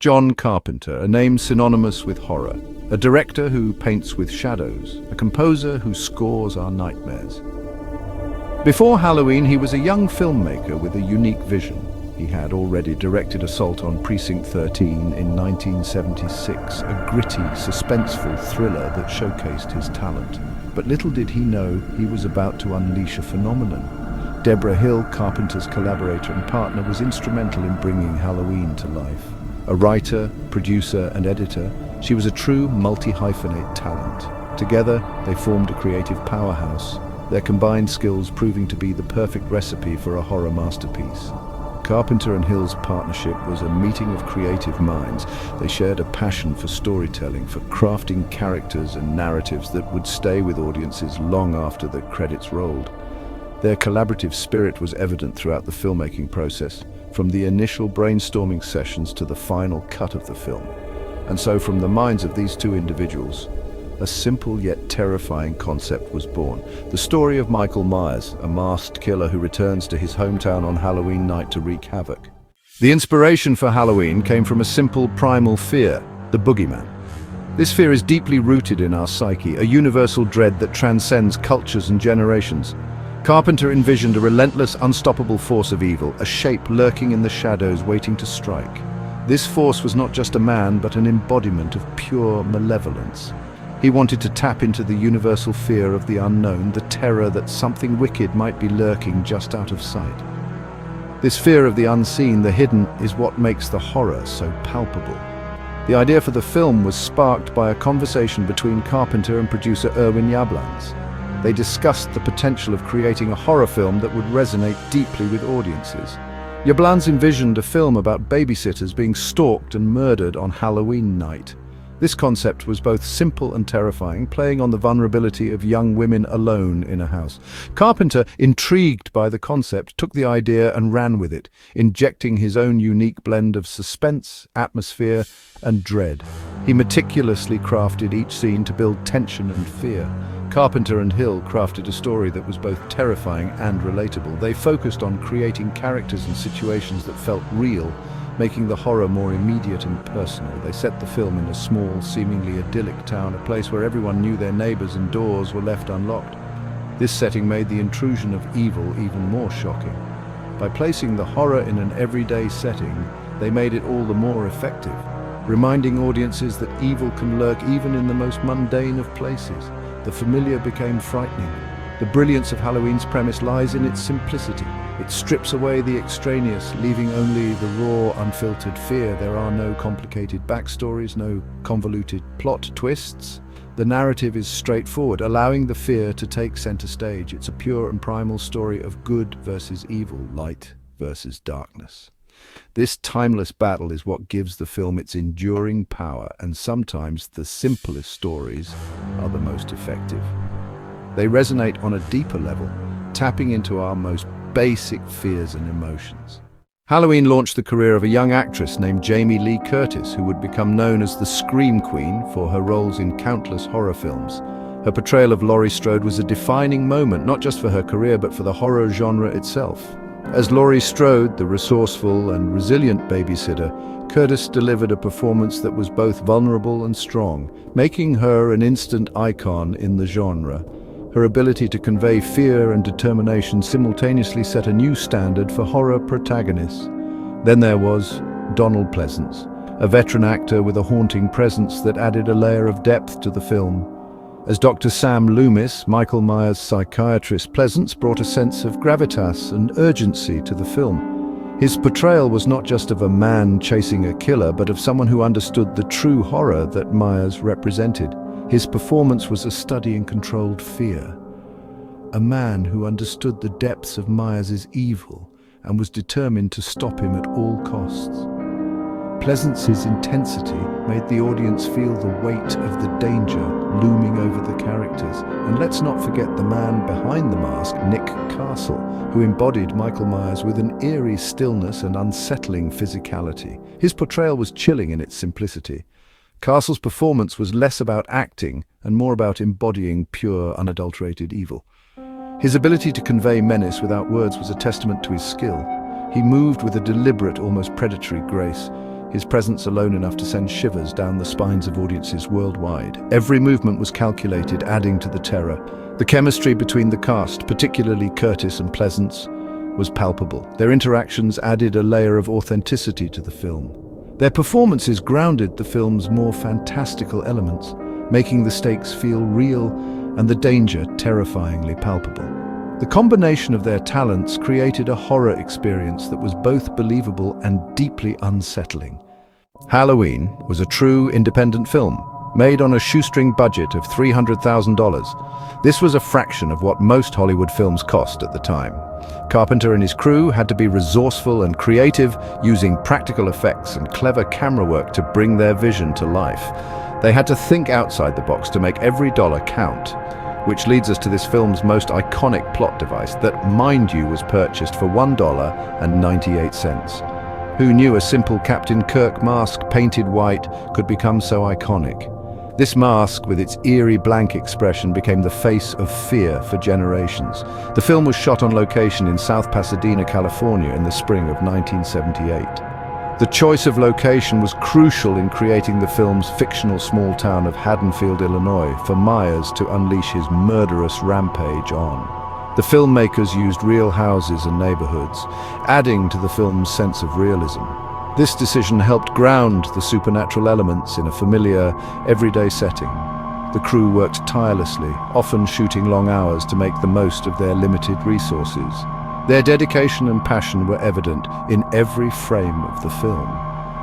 John Carpenter, a name synonymous with horror, a director who paints with shadows, a composer who scores our nightmares. Before Halloween, he was a young filmmaker with a unique vision. He had already directed Assault on Precinct 13 in 1976, a gritty, suspenseful thriller that showcased his talent. But little did he know he was about to unleash a phenomenon. Deborah Hill, Carpenter's collaborator and partner, was instrumental in bringing Halloween to life. A writer, producer, and editor, she was a true multi-hyphenate talent. Together, they formed a creative powerhouse, their combined skills proving to be the perfect recipe for a horror masterpiece. Carpenter and Hill's partnership was a meeting of creative minds. They shared a passion for storytelling, for crafting characters and narratives that would stay with audiences long after the credits rolled. Their collaborative spirit was evident throughout the filmmaking process, from the initial brainstorming sessions to the final cut of the film. And so from the minds of these two individuals, a simple yet terrifying concept was born. The story of Michael Myers, a masked killer who returns to his hometown on Halloween night to wreak havoc. The inspiration for Halloween came from a simple primal fear, the boogeyman. This fear is deeply rooted in our psyche, a universal dread that transcends cultures and generations. Carpenter envisioned a relentless, unstoppable force of evil, a shape lurking in the shadows waiting to strike. This force was not just a man, but an embodiment of pure malevolence. He wanted to tap into the universal fear of the unknown, the terror that something wicked might be lurking just out of sight. This fear of the unseen, the hidden, is what makes the horror so palpable. The idea for the film was sparked by a conversation between Carpenter and producer Irwin Yablans. They discussed the potential of creating a horror film that would resonate deeply with audiences. Yablans envisioned a film about babysitters being stalked and murdered on Halloween night. This concept was both simple and terrifying, playing on the vulnerability of young women alone in a house. Carpenter, intrigued by the concept, took the idea and ran with it, injecting his own unique blend of suspense, atmosphere, and dread. He meticulously crafted each scene to build tension and fear. Carpenter and Hill crafted a story that was both terrifying and relatable. They focused on creating characters and situations that felt real, making the horror more immediate and personal. They set the film in a small, seemingly idyllic town, a place where everyone knew their neighbors and doors were left unlocked. This setting made the intrusion of evil even more shocking. By placing the horror in an everyday setting, they made it all the more effective, reminding audiences that evil can lurk even in the most mundane of places. The familiar became frightening. The brilliance of Halloween's premise lies in its simplicity. It strips away the extraneous, leaving only the raw, unfiltered fear. There are no complicated backstories, no convoluted plot twists. The narrative is straightforward, allowing the fear to take center stage. It's a pure and primal story of good versus evil, light versus darkness. This timeless battle is what gives the film its enduring power, and sometimes the simplest stories are the most effective. They resonate on a deeper level, tapping into our most basic fears and emotions. Halloween launched the career of a young actress named Jamie Lee Curtis, who would become known as the Scream Queen for her roles in countless horror films. Her portrayal of Laurie Strode was a defining moment, not just for her career, but for the horror genre itself. As Laurie Strode, the resourceful and resilient babysitter, Curtis delivered a performance that was both vulnerable and strong, making her an instant icon in the genre. Her ability to convey fear and determination simultaneously set a new standard for horror protagonists. Then there was Donald Pleasence, a veteran actor with a haunting presence that added a layer of depth to the film. As Dr. Sam Loomis, Michael Myers' psychiatrist, Pleasence brought a sense of gravitas and urgency to the film. His portrayal was not just of a man chasing a killer, but of someone who understood the true horror that Myers represented. His performance was a study in controlled fear. A man who understood the depths of Myers' evil and was determined to stop him at all costs. Pleasence's intensity made the audience feel the weight of the danger looming over the characters. And let's not forget the man behind the mask, Nick Castle, who embodied Michael Myers with an eerie stillness and unsettling physicality. His portrayal was chilling in its simplicity. Castle's performance was less about acting and more about embodying pure, unadulterated evil. His ability to convey menace without words was a testament to his skill. He moved with a deliberate, almost predatory grace, his presence alone enough to send shivers down the spines of audiences worldwide. Every movement was calculated, adding to the terror. The chemistry between the cast, particularly Curtis and Pleasence, was palpable. Their interactions added a layer of authenticity to the film. Their performances grounded the film's more fantastical elements, making the stakes feel real and the danger terrifyingly palpable. The combination of their talents created a horror experience that was both believable and deeply unsettling. Halloween was a true independent film, made on a shoestring budget of $300,000. This was a fraction of what most Hollywood films cost at the time. Carpenter and his crew had to be resourceful and creative, using practical effects and clever camera work to bring their vision to life. They had to think outside the box to make every dollar count, which leads us to this film's most iconic plot device that, mind you, was purchased for $1.98. Who knew a simple Captain Kirk mask painted white could become so iconic? This mask, with its eerie blank expression, became the face of fear for generations. The film was shot on location in South Pasadena, California in the spring of 1978. The choice of location was crucial in creating the film's fictional small town of Haddonfield, Illinois, for Myers to unleash his murderous rampage on. The filmmakers used real houses and neighborhoods, adding to the film's sense of realism. This decision helped ground the supernatural elements in a familiar, everyday setting. The crew worked tirelessly, often shooting long hours to make the most of their limited resources. Their dedication and passion were evident in every frame of the film.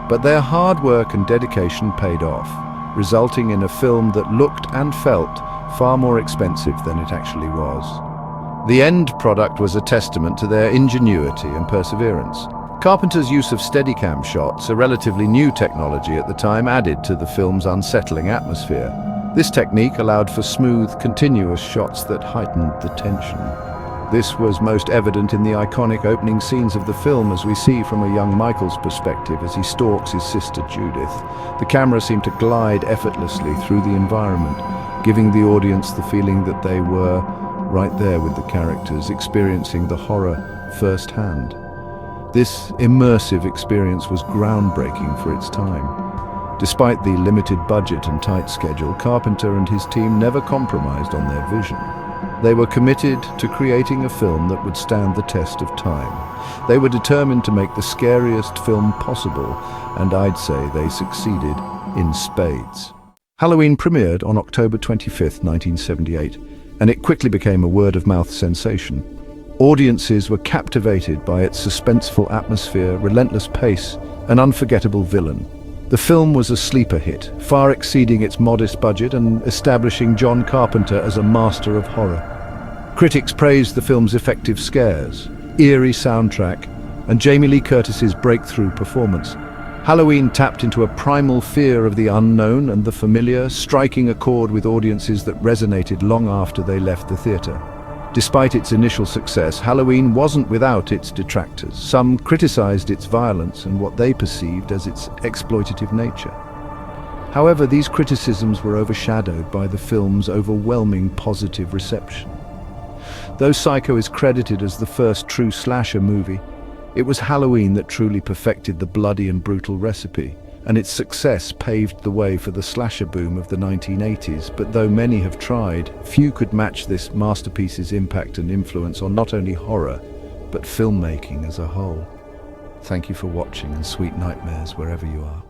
But their hard work and dedication paid off, resulting in a film that looked and felt far more expensive than it actually was. The end product was a testament to their ingenuity and perseverance. Carpenter's use of Steadicam shots, a relatively new technology at the time, added to the film's unsettling atmosphere. This technique allowed for smooth, continuous shots that heightened the tension. This was most evident in the iconic opening scenes of the film, as we see from a young Michael's perspective as he stalks his sister Judith. The camera seemed to glide effortlessly through the environment, giving the audience the feeling that they were right there with the characters, experiencing the horror firsthand. This immersive experience was groundbreaking for its time. Despite the limited budget and tight schedule, Carpenter and his team never compromised on their vision. They were committed to creating a film that would stand the test of time. They were determined to make the scariest film possible, and I'd say they succeeded in spades. Halloween premiered on October 25, 1978, and it quickly became a word-of-mouth sensation. Audiences were captivated by its suspenseful atmosphere, relentless pace, and unforgettable villain. The film was a sleeper hit, far exceeding its modest budget and establishing John Carpenter as a master of horror. Critics praised the film's effective scares, eerie soundtrack, and Jamie Lee Curtis's breakthrough performance. Halloween tapped into a primal fear of the unknown and the familiar, striking a chord with audiences that resonated long after they left the theater. Despite its initial success, Halloween wasn't without its detractors. Some criticized its violence and what they perceived as its exploitative nature. However, these criticisms were overshadowed by the film's overwhelming positive reception. Though Psycho is credited as the first true slasher movie, it was Halloween that truly perfected the bloody and brutal recipe, and its success paved the way for the slasher boom of the 1980s. But though many have tried, few could match this masterpiece's impact and influence on not only horror, but filmmaking as a whole. Thank you for watching, and sweet nightmares wherever you are.